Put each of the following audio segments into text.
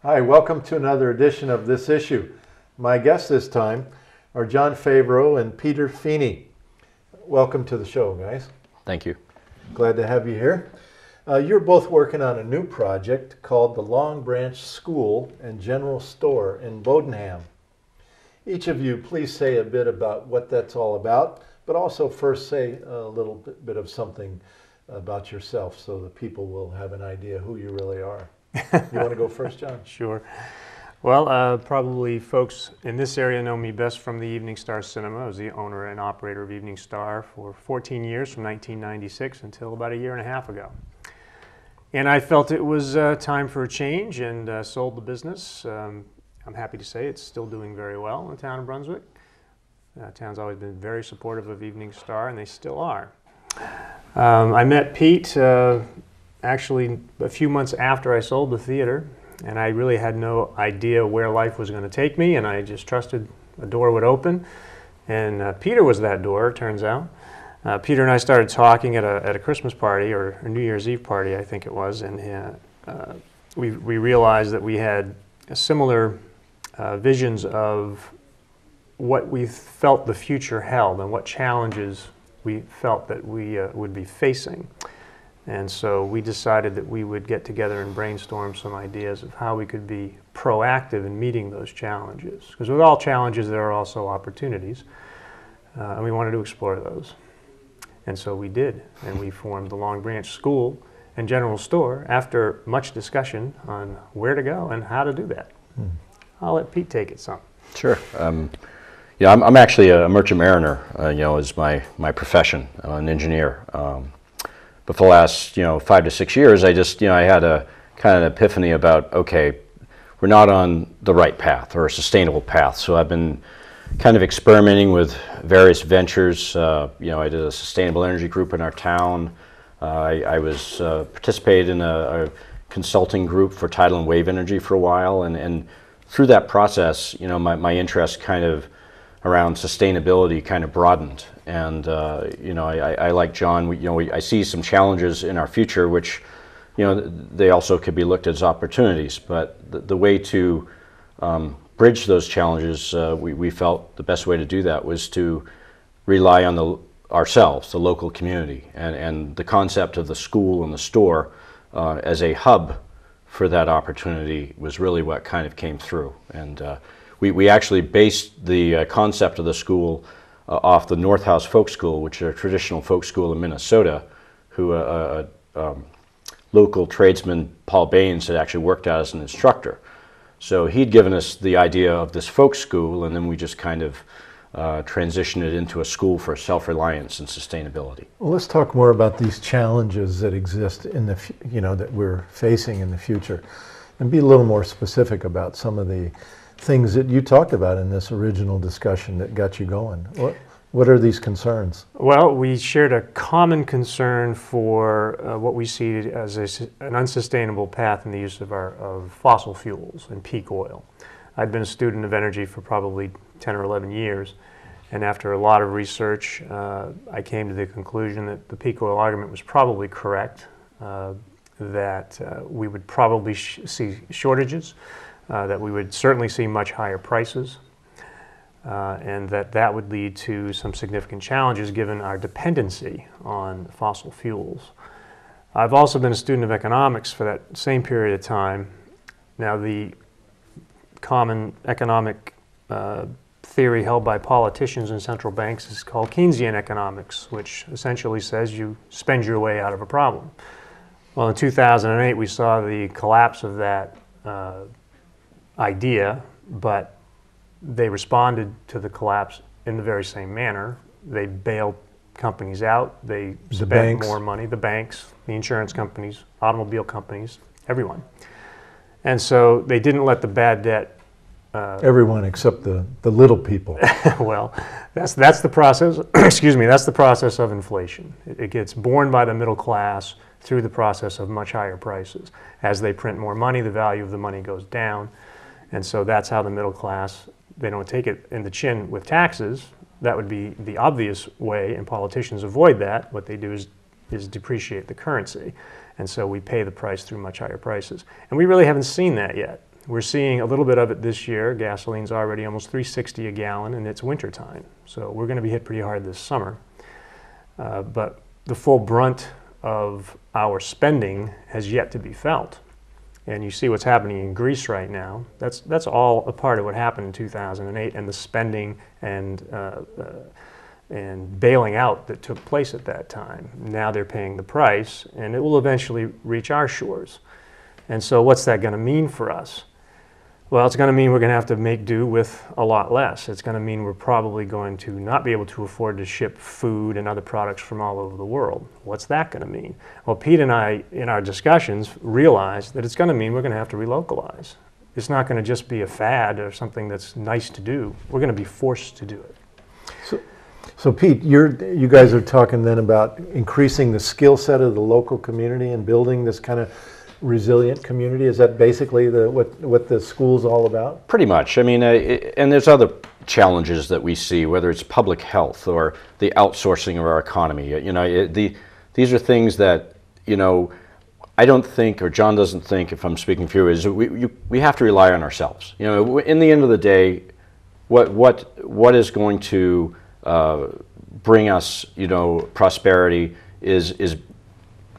Hi, welcome to another edition of This Issue. My guests this time are John Favreau and Peter Feeney. Welcome to the show, guys. Thank you. Glad to have you here. You're both working on a new project called the Long Branch School and General Store in Bodenham. Each of you, please say a bit about what that's all about, but also first say a little bit of something about yourself so the people will have an idea who you really are. You want to go first, John? Sure. Well, probably folks in this area know me best from the Evening Star Cinema. I was the owner and operator of Evening Star for 14 years, from 1996 until about a year and a half ago. And I felt it was time for a change and sold the business. I'm happy to say it's still doing very well in the town of Brunswick. Town's always been very supportive of Evening Star, and they still are. I met Pete actually a few months after I sold the theater, and I really had no idea where life was going to take me, and I just trusted a door would open, and Peter was that door, it turns out. Peter and I started talking at a Christmas party, or a New Year's Eve party, I think it was, and we realized that we had similar visions of what we felt the future held and what challenges we felt that we would be facing. And so we decided that we would get together and brainstorm some ideas of how we could be proactive in meeting those challenges. Because with all challenges, there are also opportunities, and we wanted to explore those. And so we did, and we formed the Long Branch School and General Store after much discussion on where to go and how to do that. I'll let Pete take it some. Sure. Yeah, I'm actually a merchant mariner, is my profession. I'm an engineer. But for the last, 5 to 6 years, I had a kind of an epiphany about, okay, we're not on the right path or a sustainable path. So I've been kind of experimenting with various ventures. I did a sustainable energy group in our town. I was participated in a consulting group for tidal and wave energy for a while, and through that process, my interest kind of around sustainability kind of broadened. And I like John. I see some challenges in our future, which they also could be looked at as opportunities. But the way to bridge those challenges, we felt the best way to do that was to rely on ourselves, the local community, and the concept of the school and the store as a hub for that opportunity was really what kind of came through. And we actually based the concept of the school off the North House Folk School, which is a traditional folk school in Minnesota, who local tradesman Paul Baines had actually worked out as an instructor. So he'd given us the idea of this folk school, and then we just kind of transitioned it into a school for self-reliance and sustainability. Well, let's talk more about these challenges that exist in the, that we're facing in the future, and be a little more specific about some of the things that you talked about in this original discussion that got you going. What are these concerns? Well, we shared a common concern for what we see as an unsustainable path in the use of fossil fuels and peak oil. I'd been a student of energy for probably 10 or 11 years, and after a lot of research, I came to the conclusion that the peak oil argument was probably correct, that we would probably see shortages, that we would certainly see much higher prices, and that would lead to some significant challenges given our dependency on fossil fuels. I've also been a student of economics for that same period of time. Now, the common economic theory held by politicians and central banks is called Keynesian economics, which essentially says you spend your way out of a problem. Well, in 2008, we saw the collapse of that idea, but they responded to the collapse in the very same manner. They bailed companies out, they spent more money, the banks, the insurance companies, automobile companies, everyone. And so they didn't let the bad debt everyone except the little people. Well, that's the process, excuse me, that's the process of inflation. It gets borne by the middle class through the process of much higher prices. As they print more money, the value of the money goes down. And so that's how the middle class, they don't take it in the chin with taxes. That would be the obvious way, and politicians avoid that. What they do is depreciate the currency. And so we pay the price through much higher prices. And we really haven't seen that yet. We're seeing a little bit of it this year. Gasoline's already almost $3.60 a gallon, and it's winter time. So we're going to be hit pretty hard this summer. But the full brunt of our spending has yet to be felt. And you see what's happening in Greece right now. That's all a part of what happened in 2008 and the spending and bailing out that took place at that time. Now they're paying the price, and it will eventually reach our shores. And so what's that going to mean for us? Well, it's going to mean we're going to have to make do with a lot less. It's going to mean we're probably going to not be able to afford to ship food and other products from all over the world. What's that going to mean? Well, Pete and I, in our discussions, realized that it's going to mean we're going to have to relocalize. It's not going to just be a fad or something that's nice to do. We're going to be forced to do it. So Pete, you guys are talking then about increasing the skill set of the local community and building this kind of resilient community. Is that basically what the school's all about? Pretty much. I mean, and there's other challenges that we see, whether it's public health or the outsourcing of our economy. You know, these are things that, you know, I don't think, or John doesn't think, if I'm speaking for you, is we have to rely on ourselves. You know, in the end of the day, what is going to bring us, you know, prosperity is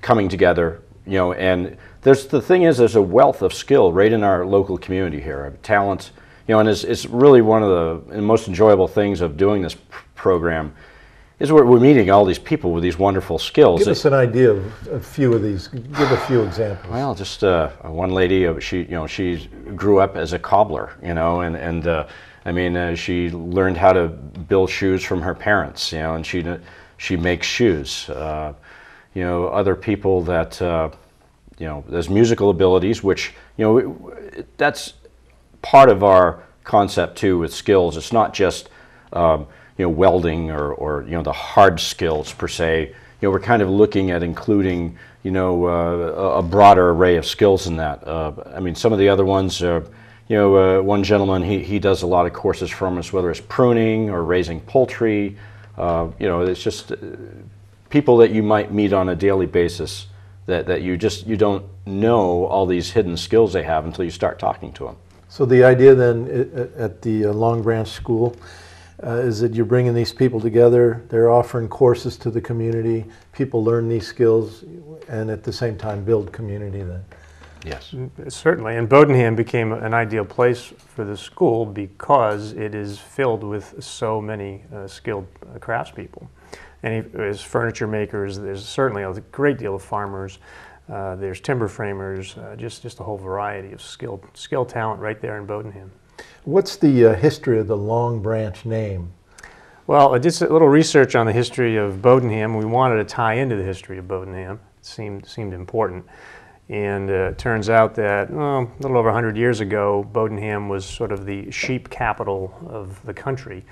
coming together. You know, and the thing is, there's a wealth of skill right in our local community here, talent, you know, and it's really one of the most enjoyable things of doing this program is we're meeting all these people with these wonderful skills. Give us an idea of a few of these. Give a few examples. Well, just one lady, she grew up as a cobbler, you know, and I mean, she learned how to build shoes from her parents, you know, and she makes shoes. You know, other people that, you know, there's musical abilities, which, you know, that's part of our concept too with skills. It's not just, you know, welding or, you know, the hard skills per se. You know, we're kind of looking at including, you know, a broader array of skills in that. I mean, some of the other ones, you know, one gentleman, he does a lot of courses from us, whether it's pruning or raising poultry. You know, it's just people that you might meet on a daily basis that you don't know all these hidden skills they have until you start talking to them. So the idea then at the Long Branch School is that you're bringing these people together, they're offering courses to the community, people learn these skills, and at the same time build community then. Yes. Certainly, and Bodenham became an ideal place for the school because it is filled with so many skilled craftspeople. And there's furniture makers, there's certainly a great deal of farmers, there's timber framers, just a whole variety of skilled talent right there in Bodenham. What's the history of the Long Branch name? Well, I did a little research on the history of Bodenham. We wanted to tie into the history of Bodenham. It seemed important. And it turns out that a little over 100 years ago, Bodenham was sort of the sheep capital of the country.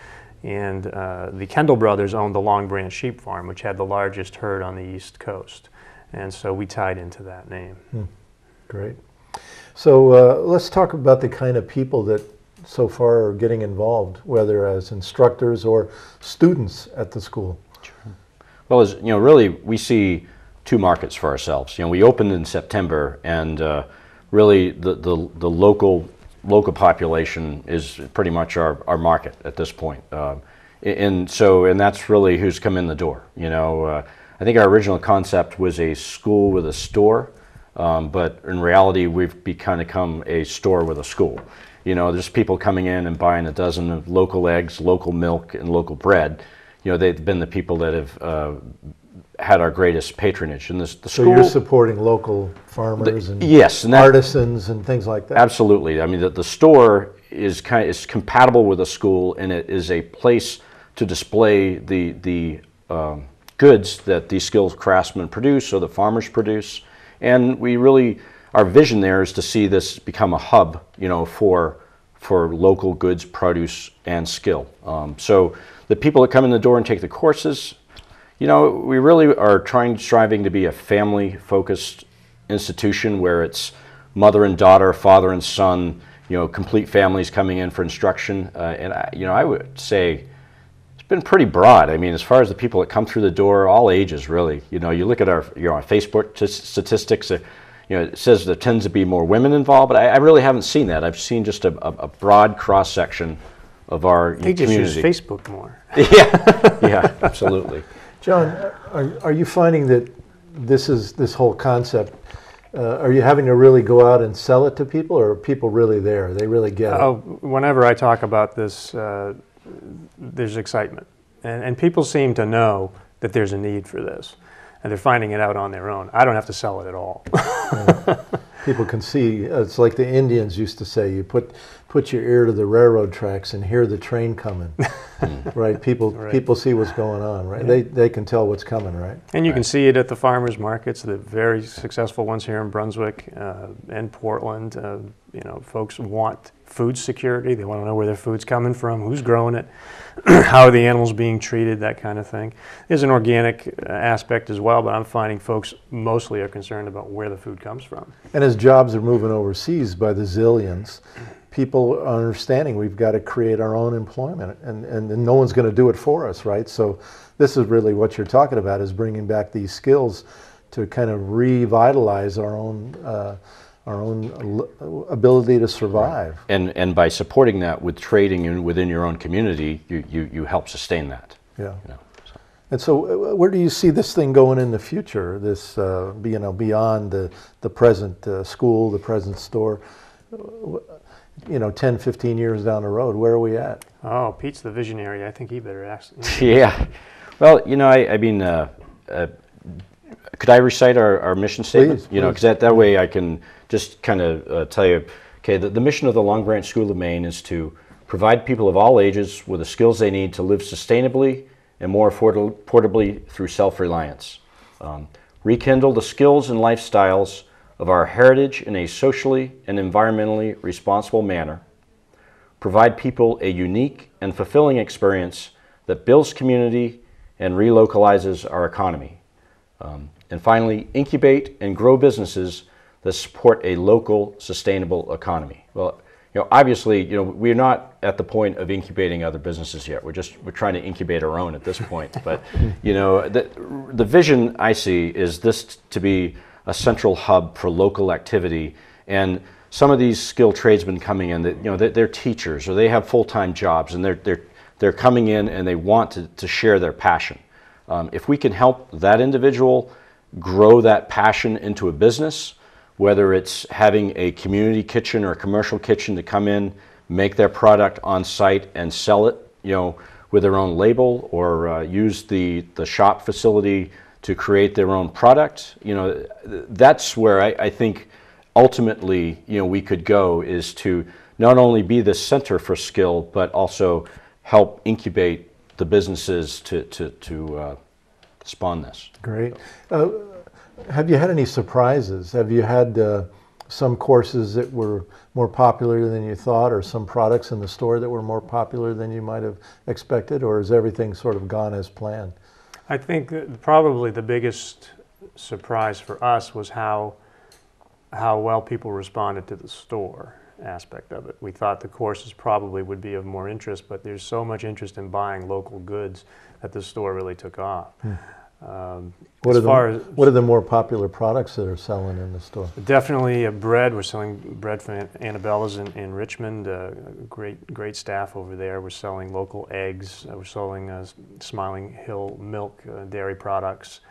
And the Kendall brothers owned the Long Branch Sheep Farm, which had the largest herd on the East Coast. And so we tied into that name. Great. So let's talk about the kind of people that so far are getting involved, whether as instructors or students at the school. Sure. Well, as you know, really we see two markets for ourselves. You know, we opened in September, and really the local population is pretty much our market at this point. And that's really who's come in the door. You know, I think our original concept was a school with a store, but in reality we've become a store with a school. You know, there's people coming in and buying a dozen of local eggs, local milk, and local bread. You know, they've been the people that have had our greatest patronage. And the school, so you're supporting local farmers and yes, and artisans and things like that? Absolutely. I mean, the store is compatible with a school, and it is a place to display the goods that these skilled craftsmen produce or the farmers produce. And we really, our vision there is to see this become a hub, you know, for local goods, produce, and skill. So the people that come in the door and take the courses, you know, we really are striving to be a family-focused institution where it's mother and daughter, father and son, you know, complete families coming in for instruction. You know, I would say it's been pretty broad. I mean, as far as the people that come through the door, all ages really. You know, you look at our Facebook statistics. You it says there tends to be more women involved, but I really haven't seen that. I've seen just a broad cross section of our They just use community. Facebook more. Yeah, absolutely. John, are you finding that this whole concept, are you having to really go out and sell it to people, or are people really there? They really get it? Whenever I talk about this, there's excitement. And people seem to know that there's a need for this. And they're finding it out on their own. I don't have to sell it at all. People can see, it's like the Indians used to say, you put your ear to the railroad tracks and hear the train coming. Right? People see what's going on, right? Yeah. They can tell what's coming, right? And you can see it at the farmers markets, the very successful ones here in Brunswick and Portland. Folks want food security. They want to know where their food's coming from, who's growing it, how are the animals being treated, that kind of thing. There's an organic aspect as well, but I'm finding folks mostly are concerned about where the food comes from. And as jobs are moving overseas by the zillions, people are understanding we've got to create our own employment, and no one's going to do it for us, right? So this is really what you're talking about, is bringing back these skills to kind of revitalize our own ability to survive. And by supporting that with trading within your own community, you help sustain that. Yeah. And so where do you see this thing going in the future, this, beyond the present school, the present store? 10, 15 years down the road, where are we at? Oh, Pete's the visionary. I think he better ask. Yeah. Well, I mean, could I recite our mission statement? Please. Because that way I can just kind of tell you, okay, the mission of the Long Branch School of Maine is to provide people of all ages with the skills they need to live sustainably and more affordably through self-reliance. Rekindle the skills and lifestyles of our heritage in a socially and environmentally responsible manner. Provide people a unique and fulfilling experience that builds community and relocalizes our economy. And finally, incubate and grow businesses that support a local, sustainable economy. Well, obviously, we're not at the point of incubating other businesses yet. We're trying to incubate our own at this point. But, the vision I see is this to be a central hub for local activity. And some of these skilled tradesmen coming in, they're teachers or they have full-time jobs, and they're coming in and they want to share their passion. If we can help that individual grow that passion into a business, whether it's having a community kitchen or a commercial kitchen to come in, make their product on site and sell it, with their own label, or use the shop facility to create their own product, that's where I think ultimately, we could go, is to not only be the center for skill, but also help incubate the businesses to spawn this. Great. Have you had any surprises? Have you had some courses that were more popular than you thought, or some products in the store that were more popular than you might have expected, or has everything sort of gone as planned? I think that probably the biggest surprise for us was how well people responded to the store aspect of it. We thought the courses probably would be of more interest, but there's so much interest in buying local goods that the store really took off. What are the more popular products that are selling in the store? Definitely bread. We're selling bread from Annabella's in Richmond. Great staff over there. We're selling local eggs. We're selling Smiling Hill milk, dairy products.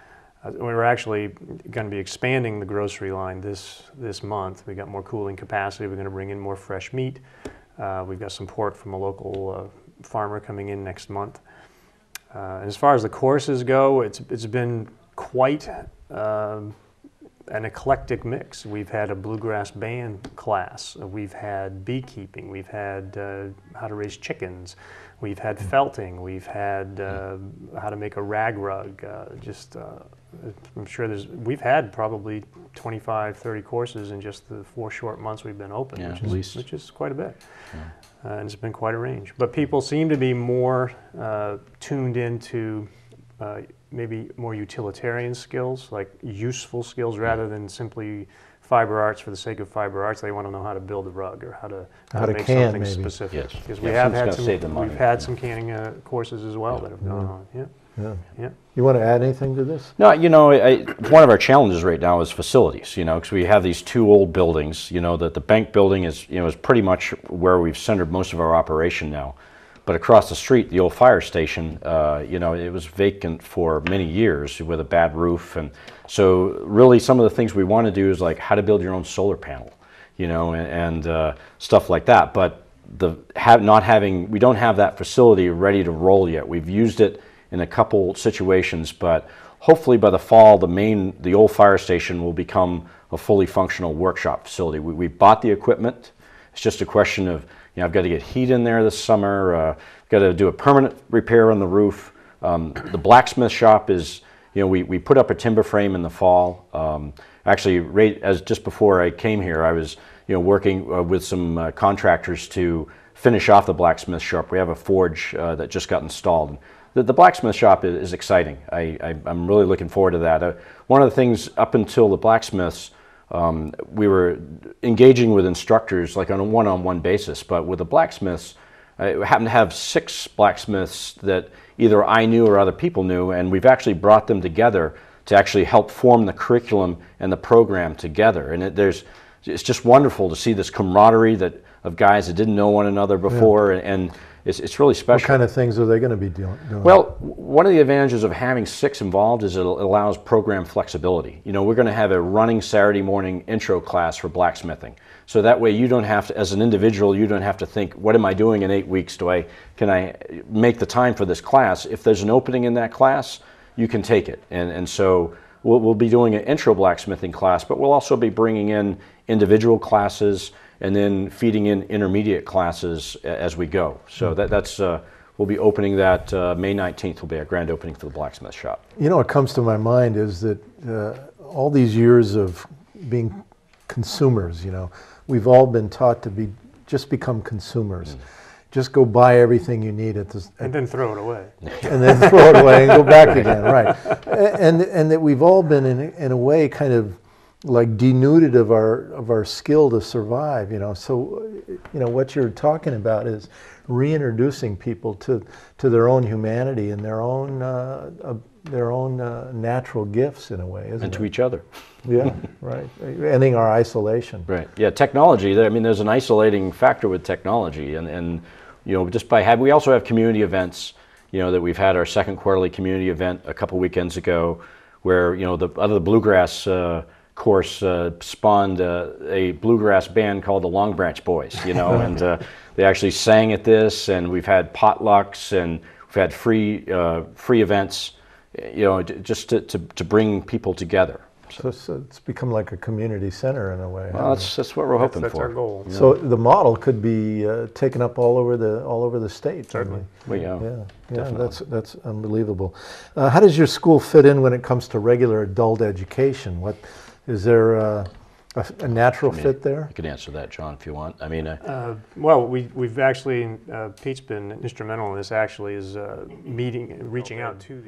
We're actually going to be expanding the grocery line this month. We got more cooling capacity. We're going to bring in more fresh meat. We've got some pork from a local farmer coming in next month. As far as the courses go, it's been quite an eclectic mix. We've had a bluegrass band class. We've had beekeeping. We've had how to raise chickens. We've had felting. We've had how to make a rag rug. I'm sure we've had probably 25, 30 courses in just the 4 short months we've been open, which is quite a bit. Yeah. And it's been quite a range. But people seem to be more tuned into maybe more utilitarian skills, like useful skills, rather than simply fiber arts for the sake of fiber arts. They want to know how to build a rug or how to make something maybe specific. Yes. Because we've had some canning courses as well that have gone on. Yeah. Yeah. Yeah. You want to add anything to this? No, one of our challenges right now is facilities, because we have these two old buildings, that the bank building is pretty much where we've centered most of our operation now. But across the street, the old fire station, it was vacant for many years with a bad roof. And so really some of the things we want to do is like how to build your own solar panel, and stuff like that. But we don't have that facility ready to roll yet. We've used it in a couple situations, but hopefully by the fall, the old fire station will become a fully functional workshop facility. We bought the equipment. It's just a question of, I've got to get heat in there this summer, got to do a permanent repair on the roof. The blacksmith shop is, we put up a timber frame in the fall. Actually, just before I came here, I was, working with some contractors to finish off the blacksmith shop. We have a forge that just got installed. The blacksmith shop is exciting. I'm really looking forward to that. One of the things up until the blacksmiths, we were engaging with instructors like on a one-on-one basis, but with the blacksmiths, I happen to have 6 blacksmiths that either I knew or other people knew, and we've actually brought them together to actually help form the curriculum and the program together. And it's just wonderful to see this camaraderie of guys that didn't know one another before, and it's really special. What kind of things are they going to be doing? Well, one of the advantages of having 6 involved is it allows program flexibility. We're going to have a running Saturday morning intro class for blacksmithing. So that way you don't have to, as an individual, you don't have to think, what am I doing in 8 weeks? Can I make the time for this class? If there's an opening in that class, you can take it. And so we'll be doing an intro blacksmithing class, but we'll also be bringing in individual classes and then feeding in intermediate classes as we go. So we'll be opening that May 19th will be our grand opening for the blacksmith shop. What comes to my mind is that all these years of being consumers, we've all been taught to just become consumers. Just go buy everything you need and then throw it away. And then throw it away and go back again, right? And that we've all been in a way kind of like denuded of our skill to survive, So, what you're talking about is reintroducing people to their own humanity and their own natural gifts in a way, isn't it? And to each other. Yeah, right. Ending our isolation. Right. Yeah, technology. There's an isolating factor with technology, and just by we also have community events. That we've had our second quarterly community event a couple weekends ago, where the bluegrass course spawned a bluegrass band called the Long Branch Boys, and they actually sang at this, and we've had potlucks, and we've had free events, just to bring people together. So it's become like a community center in a way. Well, that's what we're hoping for. That's our goal. So the model could be taken up all over the state. Certainly. Yeah, that's unbelievable. How does your school fit in when it comes to regular adult education? Is there a natural fit there? You could answer that, John, if you want. Well, we've actually, Pete's been instrumental in this. Actually, is reaching out to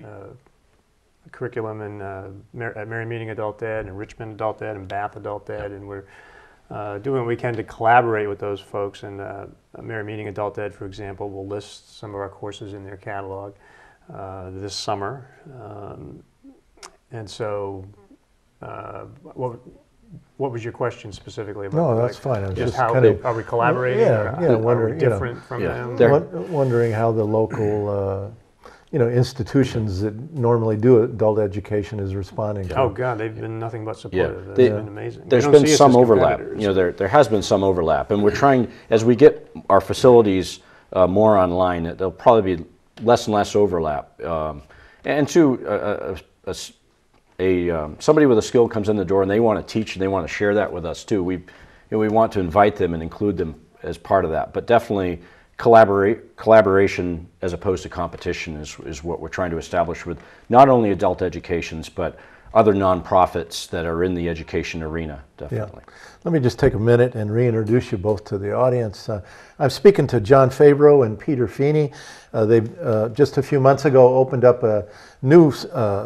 the curriculum at Mary Meeting Adult Ed and Richmond Adult Ed and Bath Adult Ed, and we're doing what we can to collaborate with those folks. And Mary Meeting Adult Ed, for example, will list some of our courses in their catalog this summer, and so. What was your question specifically about? No, that's fine. I was just how are we collaborating? Are we different from them? Wondering how the local institutions that normally do adult education is responding to. Oh God, they've been nothing but supportive. They've been amazing. There's been some overlap. There has been some overlap, and we're trying, as we get our facilities more online, there'll probably be less and less overlap. And two, somebody with a skill comes in the door and they want to teach and they want to share that with us too. We want to invite them and include them as part of that, but definitely collaboration as opposed to competition is what we're trying to establish with not only adult educations but other nonprofits that are in the education arena, definitely. Yeah. Let me just take a minute and reintroduce you both to the audience. I'm speaking to John Fabro and Peter Feeney. They just a few months ago opened up a new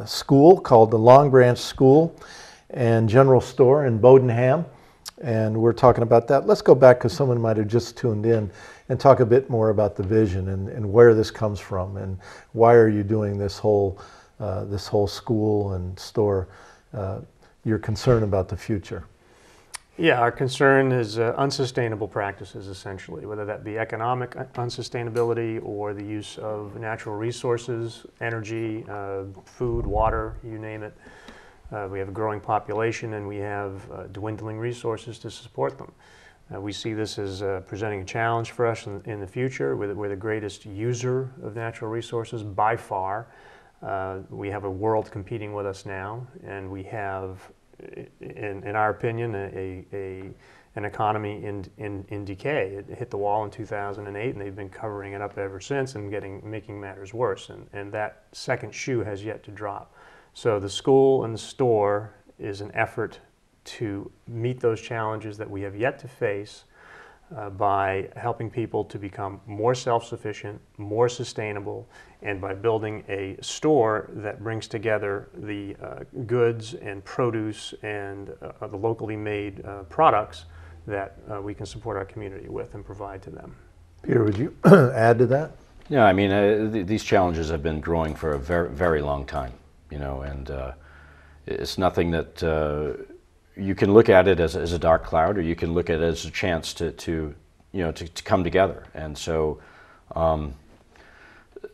school called the Long Branch School and General Store in Bodenham. and we're talking about that. Let's go back, because someone might have just tuned in, and talk a bit more about the vision and where this comes from, and why are you doing this whole school and store, your concern about the future. Yeah, our concern is unsustainable practices, essentially, whether that be economic unsustainability or the use of natural resources, energy, food, water, you name it. We have a growing population, and we have dwindling resources to support them. We see this as presenting a challenge for us in the future. We're the greatest user of natural resources by far. We have a world competing with us now, and we have, in our opinion, an economy in decay. It hit the wall in 2008, and they've been covering it up ever since and making matters worse. And that second shoe has yet to drop. So the school and the store is an effort to meet those challenges that we have yet to face by helping people to become more self-sufficient, more sustainable, and by building a store that brings together the goods and produce and the locally made products that we can support our community with and provide to them. Peter, would you add to that? Yeah, I mean, these challenges have been growing for a very, very long time, you know, and it's nothing that you can look at it as a dark cloud, or you can look at it as a chance to come together. And so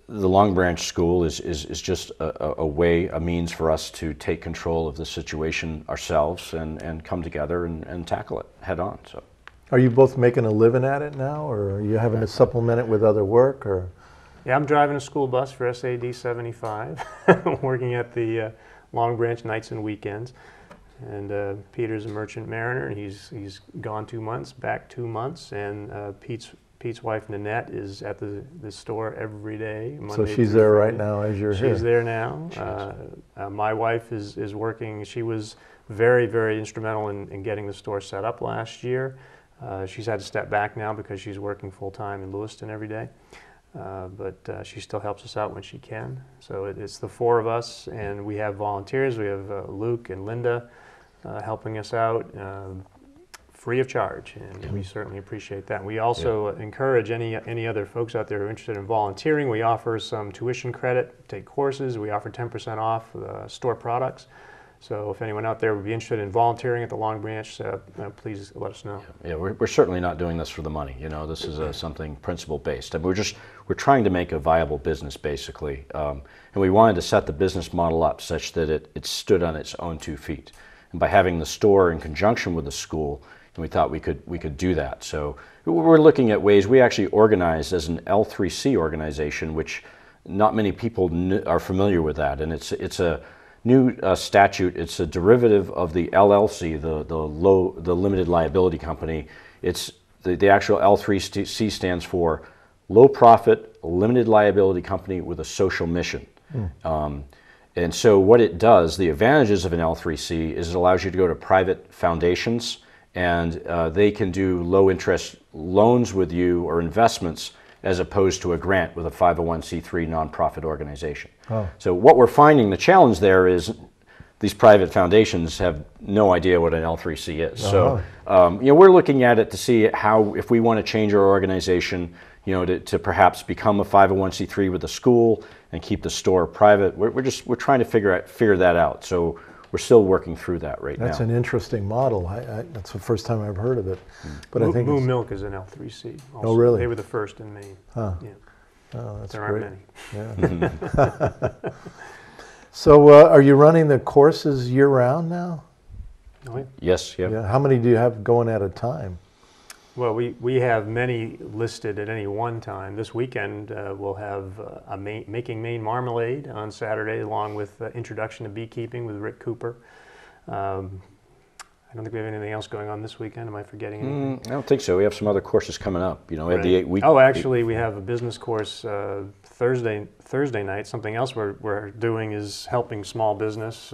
the Long Branch School is just a means for us to take control of the situation ourselves and come together and tackle it head on. So, are you both making a living at it now, or are you having to supplement it with other work, or? Yeah, I'm driving a school bus for SAD 75, working at the Long Branch nights and weekends. And Peter's a merchant mariner, and he's gone 2 months, back 2 months, and Pete's wife Nanette is at the store every day. Monday so she's there right now as you're here. She's there now. My wife is working. She was very, very instrumental in getting the store set up last year. She's had to step back now because she's working full time in Lewiston every day. But she still helps us out when she can. So it's the four of us, and we have volunteers. We have Luke and Linda helping us out free of charge, and we certainly appreciate that. We also encourage any other folks out there who are interested in volunteering. We offer some tuition credit, take courses. We offer 10% off store products. So if anyone out there would be interested in volunteering at the Long Branch, please let us know. Yeah, we're certainly not doing this for the money. You know, this is something principle-based. And we're trying to make a viable business, basically. And we wanted to set the business model up such that it stood on its own 2 feet. And by having the store in conjunction with the school, we thought we could do that. So we're looking at ways. We actually organized as an L3C organization, which not many people are familiar with that. And it's a new statute. It's a derivative of the LLC, the limited liability company. It's the actual L3C stands for low profit limited liability company with a social mission. And so what it does, the advantages of an L3C is it allows you to go to private foundations, and they can do low interest loans with you or investments, as opposed to a grant with a 501c3 nonprofit organization. So what we're finding, the challenge there is these private foundations have no idea what an L3C is. So we're looking at it to see how, if we want to change our organization, to perhaps become a 501c3 with the school and keep the store private. We're trying to figure that out. So we're still working through that right now. That's an interesting model. That's the first time I've heard of it. But I think Moo Milk is an L3C. Also. Oh, really? They were the first in Maine. Huh. Yeah. Oh, that's there great. aren't many. Yeah. So are you running the courses year-round now? Oh, yeah. Yes. Yep. Yeah. How many do you have going at a time? Well, we have many listed at any one time. This weekend we'll have Making Maine Marmalade on Saturday, along with Introduction to Beekeeping with Rick Cooper. I don't think we have anything else going on this weekend. Am I forgetting anything? I don't think so. We have some other courses coming up. We have the 8-week. Oh, actually, we have a business course Thursday night. Something else we're doing is helping small business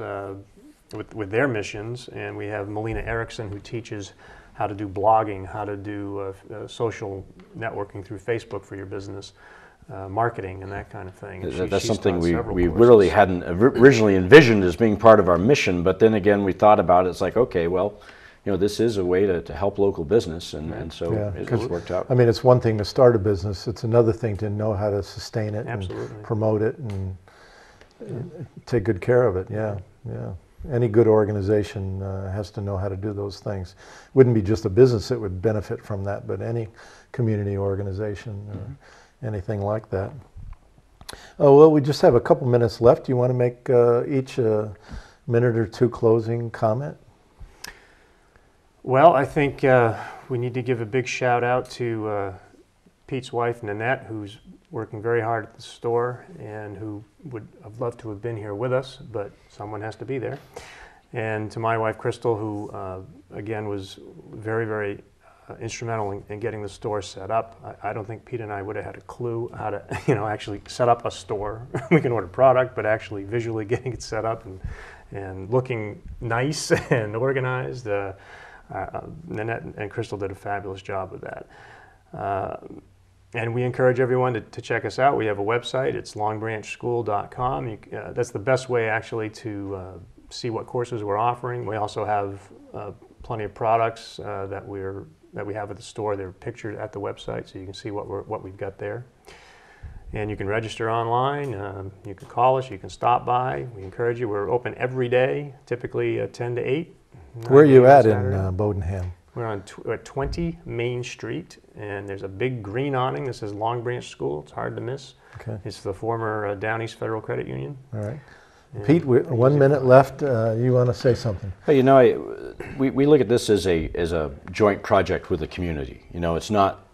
with their missions, and we have Melina Erickson, who teaches how to do blogging, how to do social networking through Facebook for your business, marketing and that kind of thing. That's something we really hadn't originally envisioned as being part of our mission, but then again we thought about it, it's like, okay, well, this is a way to help local business, and so Yeah, it's worked out. I mean, it's one thing to start a business, it's another thing to know how to sustain it Absolutely. and promote it and take good care of it. Yeah, yeah. Any good organization has to know how to do those things. Wouldn't be just a business that would benefit from that, but any community organization or anything like that. Oh, well, we just have a couple minutes left. Do you want to make each a minute or two closing comment? Well, I think we need to give a big shout out to Pete's wife, Nanette, who's working very hard at the store and who would have loved to have been here with us, but someone has to be there. And to my wife, Crystal, who, again, was very, very instrumental in getting the store set up. I don't think Pete and I would have had a clue how to, actually set up a store. We can order product, but actually visually getting it set up and looking nice and organized. Nanette and Crystal did a fabulous job with that. And we encourage everyone to check us out. We have a website. It's longbranchschool.com. That's the best way, actually, to see what courses we're offering. We also have plenty of products that we have at the store. They're pictured at the website, so you can see what we've got there. And you can register online. You can call us. You can stop by. We encourage you. We're open every day, typically 10 to 8. Where are you at in Bodenham? We're on at 20 Main Street, and there's a big green awning that says Long Branch School. It's hard to miss. Okay. It's the former Down East Federal Credit Union. All right. Pete, 1 minute left. You want to say something? Well, we look at this as a joint project with the community. It's not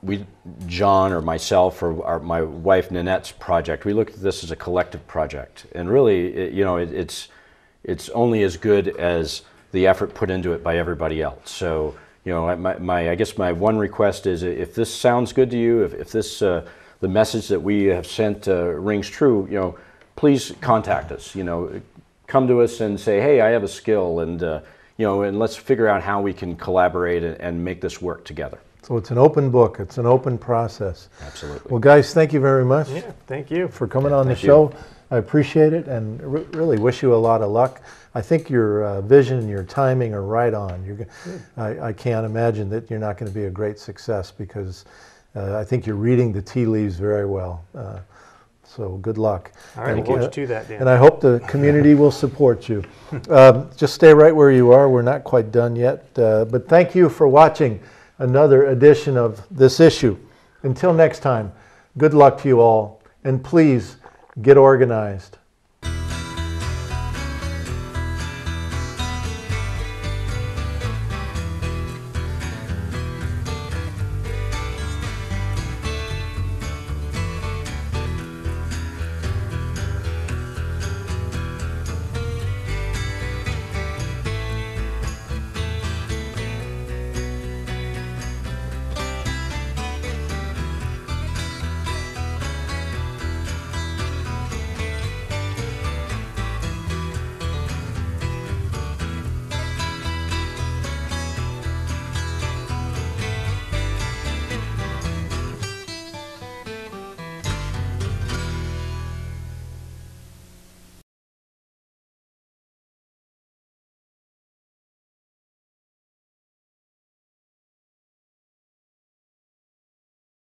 John or myself or my wife Nanette's project. We look at this as a collective project, and really, it's only as good as the effort put into it by everybody else. So, I guess my one request is, if this sounds good to you, if this the message that we have sent rings true, please contact us. Come to us and say, hey, I have a skill, and and let's figure out how we can collaborate and make this work together. So it's an open book. It's an open process. Absolutely. Well, guys, thank you very much. Yeah, thank you for coming on the show. I appreciate it, and really wish you a lot of luck. I think your vision and your timing are right on. I can't imagine that you're not going to be a great success, because I think you're reading the tea leaves very well. So good luck. All right, we'll hold you to that, Dan. And I hope the community will support you. Just stay right where you are. We're not quite done yet. But thank you for watching another edition of This Issue. Until next time, good luck to you all, and please get organized.